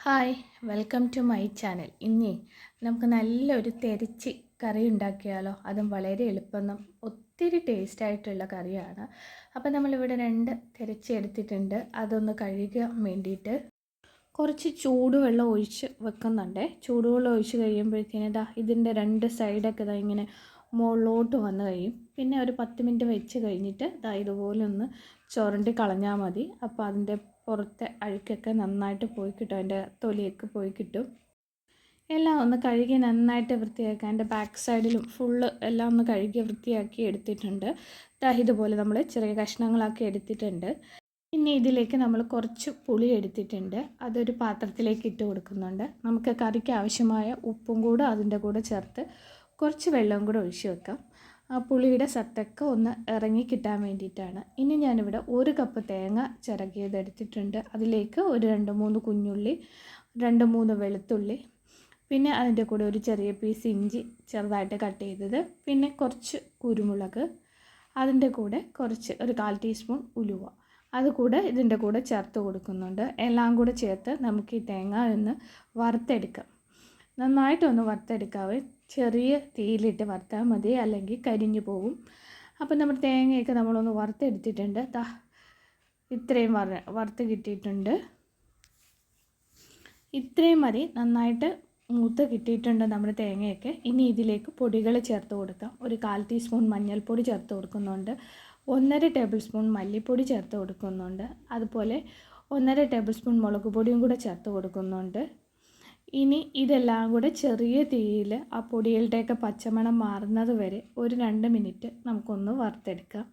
Hi, welcome to my channel. ഇന്നേ നമുക്ക് നല്ലൊരു തെരച്ചി കറി ഉണ്ടാക്കിയാലോ. അതും വളരെ എളുപ്പം ഒത്തിരി ടേസ്റ്റായിട്ടുള്ള കറിയാണ്. അപ്പോൾ നമ്മളിവിടെ 2 തെരച്ചി എടുത്തിട്ടുണ്ട്. അതൊന്ന് കഴുകാൻ വേണ്ടിയിട്ട് കുറച്ച് ചൂടുവെള്ളം ഒഴിച്ച് വെക്കുന്നുണ്ട്. ചൂടുവെള്ളം ഒഴിച്ച് കഴിയുമ്പോഴത്തേനും ഇതിൻ്റെ 2 സൈഡൊക്കെ ഇങ്ങനെ മുകളിലോട്ട് വന്ന് കഴിയും. പിന്നെ ഒരു 10 മിനിറ്റ് വെച്ച് കഴിഞ്ഞിട്ട് ഇതുപോലെ ഒന്ന് ചുരണ്ടി കളഞ്ഞാൽ മതി. അപ്പോൾ അതിൻ്റെ പുറത്തെ അഴുക്കൊക്കെ നന്നായിട്ട് പോയി കിട്ടും, അതിൻ്റെ തൊലിയൊക്കെ പോയി കിട്ടും. എല്ലാം ഒന്ന് കഴുകി നന്നായിട്ട് വൃത്തിയാക്കുക. അതിൻ്റെ ബാക്ക് സൈഡിലും ഫുള്ള് എല്ലാം ഒന്ന് കഴുകി വൃത്തിയാക്കി എടുത്തിട്ടുണ്ട്. ഇതുപോലെ നമ്മൾ ചെറിയ കഷ്ണങ്ങളാക്കി എടുത്തിട്ടുണ്ട്. പിന്നെ ഇതിലേക്ക് നമ്മൾ കുറച്ച് പുളി എടുത്തിട്ടുണ്ട്. അതൊരു പാത്രത്തിലേക്ക് ഇട്ട് കൊടുക്കുന്നുണ്ട്. നമുക്ക് കറിക്ക് ആവശ്യമായ ഉപ്പും കൂടെ അതിൻ്റെ കൂടെ ചേർത്ത് കുറച്ച് വെള്ളവും കൂടെ ഒഴിച്ച് വെക്കാം. ആ പുളിയുടെ സത്തൊക്കെ ഒന്ന് ഇറങ്ങി കിട്ടാൻ വേണ്ടിയിട്ടാണ്. ഇനി ഞാനിവിടെ 1 കപ്പ് തേങ്ങ ചിരകിയത് എടുത്തിട്ടുണ്ട്. അതിലേക്ക് ഒരു 2-3 കുഞ്ഞുള്ളി, 2-3 വെളുത്തുള്ളി, പിന്നെ അതിൻ്റെ കൂടെ ഒരു ചെറിയ പീസ് ഇഞ്ചി ചെറുതായിട്ട് കട്ട് ചെയ്തത്, പിന്നെ കുറച്ച് കുരുമുളക്, അതിൻ്റെ കൂടെ കുറച്ച് ഒരു 1/4 ടീസ്പൂൺ ഉലുവ അതുകൂടെ ഇതിൻ്റെ കൂടെ ചേർത്ത് കൊടുക്കുന്നുണ്ട്. എല്ലാം കൂടെ ചേർത്ത് നമുക്ക് ഈ തേങ്ങ ഒന്ന് വറുത്തെടുക്കാം. നന്നായിട്ടൊന്ന് വറുത്തെടുക്കാവേ. ചെറിയ തീയിലിട്ട് വറുത്താൽ മതി, അല്ലെങ്കിൽ കരിഞ്ഞു പോകും. അപ്പം നമ്മുടെ തേങ്ങയൊക്കെ നമ്മളൊന്ന് വറുത്തെടുത്തിട്ടുണ്ട്. ഇത്രയും വറുത്ത് കിട്ടിയിട്ടുണ്ട്. ഇത്രയും മതി. നന്നായിട്ട് മൂത്ത് കിട്ടിയിട്ടുണ്ട് നമ്മുടെ തേങ്ങയൊക്കെ. ഇനി ഇതിലേക്ക് പൊടികൾ ചേർത്ത് കൊടുക്കാം. ഒരു 1/4 ടീസ്പൂൺ മഞ്ഞൾപ്പൊടി ചേർത്ത് കൊടുക്കുന്നുണ്ട്. 1.5 ടേബിൾ സ്പൂൺ മല്ലിപ്പൊടി ചേർത്ത് കൊടുക്കുന്നുണ്ട്. അതുപോലെ 1.5 ടേബിൾ സ്പൂൺ മുളക് പൊടിയും കൂടെ ചേർത്ത് കൊടുക്കുന്നുണ്ട്. ഇനി ഇതെല്ലാം കൂടെ ചെറിയ തീയിൽ ആ പൊടികളുടെയൊക്കെ പച്ചമണം മാറുന്നത് വരെ ഒരു 2 മിനിറ്റ് നമുക്കൊന്ന് വറുത്തെടുക്കാം.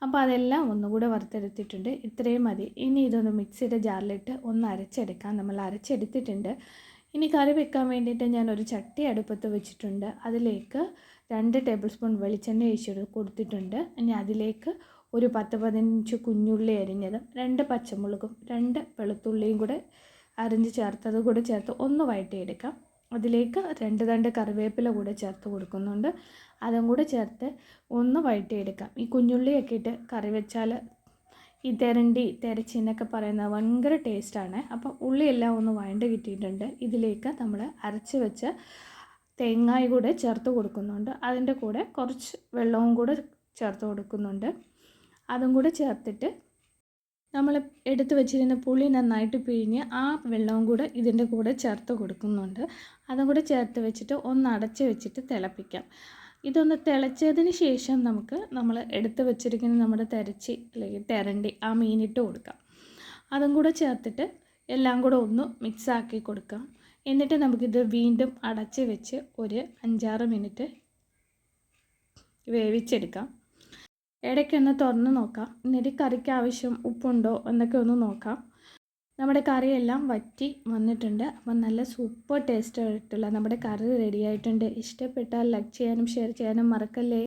അപ്പോൾ അതെല്ലാം ഒന്നുകൂടെ വറുത്തെടുത്തിട്ടുണ്ട്. ഇത്രയും മതി. ഇനി ഇതൊന്ന് മിക്സിയുടെ ജാറിലിട്ട് ഒന്ന് അരച്ചെടുക്കാം. നമ്മൾ അരച്ചെടുത്തിട്ടുണ്ട്. ഇനി കറി വെക്കാൻ വേണ്ടിയിട്ട് ഞാനൊരു ചട്ടി അടുപ്പത്ത് വെച്ചിട്ടുണ്ട്. അതിലേക്ക് 2 ടേബിൾ സ്പൂൺ വെളിച്ചെണ്ണ ഒഴിച്ച് കൊടുത്തിട്ടുണ്ട്. ഇനി അതിലേക്ക് ഒരു 10-15 കുഞ്ഞുള്ളി അരിഞ്ഞതും 2 പച്ചമുളകും 2 വെളുത്തുള്ളിയും കൂടെ അരിഞ്ഞ് ചേർത്തത് കൂടെ ചേർത്ത് ഒന്ന് വഴറ്റിയെടുക്കാം. അതിലേക്ക് 2 തണ്ട് കറിവേപ്പില കൂടെ ചേർത്ത് കൊടുക്കുന്നുണ്ട്. അതും കൂടെ ചേർത്ത് ഒന്ന് വഴറ്റിയെടുക്കാം. ഈ കുഞ്ഞുള്ളിയൊക്കെ ഇട്ട് കറി വെച്ചാൽ ഈ തെരച്ചി എന്നൊക്കെ പറയുന്നത് ഭയങ്കര ടേസ്റ്റാണ്. അപ്പോൾ ഉള്ളിയെല്ലാം ഒന്ന് വഴണ്ട് കിട്ടിയിട്ടുണ്ട്. ഇതിലേക്ക് നമ്മൾ അരച്ച് വെച്ച തേങ്ങായി കൂടെ ചേർത്ത് കൊടുക്കുന്നുണ്ട്. അതിൻ്റെ കൂടെ കുറച്ച് വെള്ളവും കൂടെ ചേർത്ത് കൊടുക്കുന്നുണ്ട്. അതും കൂടെ ചേർത്തിട്ട് നമ്മൾ എടുത്ത് വെച്ചിരുന്ന പുളി നന്നായിട്ട് പിഴിഞ്ഞ് ആ വെള്ളവും കൂടെ ഇതിൻ്റെ കൂടെ ചേർത്ത് കൊടുക്കുന്നുണ്ട്. അതും കൂടെ ചേർത്ത് വെച്ചിട്ട് ഒന്ന് അടച്ച് വെച്ചിട്ട് തിളപ്പിക്കാം. ഇതൊന്ന് തിളച്ചതിന് ശേഷം നമ്മൾ എടുത്ത് വെച്ചിരിക്കുന്ന നമ്മുടെ തെരച്ചി അല്ലെങ്കിൽ തെരണ്ടി ആ മീനിട്ട് കൊടുക്കാം. അതും കൂടെ ചേർത്തിട്ട് എല്ലാം കൂടെ ഒന്ന് മിക്സാക്കി കൊടുക്കാം. എന്നിട്ട് നമുക്കിത് വീണ്ടും അടച്ച് വെച്ച് ഒരു 5-6 മിനിറ്റ് വേവിച്ചെടുക്കാം. ഇടയ്ക്കൊന്ന് തുറന്ന് നോക്കാം. എന്നിട്ട് കറിക്ക് ആവശ്യം ഉപ്പുണ്ടോ എന്നൊക്കെ ഒന്ന് നോക്കാം. നമ്മുടെ കറിയെല്ലാം വറ്റി വന്നിട്ടുണ്ട്. അപ്പം നല്ല സൂപ്പർ ടേസ്റ്റ് ആയിട്ടുള്ള നമ്മുടെ കറി റെഡി ആയിട്ടുണ്ട്. ഇഷ്ടപ്പെട്ടാൽ ലൈക്ക് ചെയ്യാനും ഷെയർ ചെയ്യാനും മറക്കല്ലേ.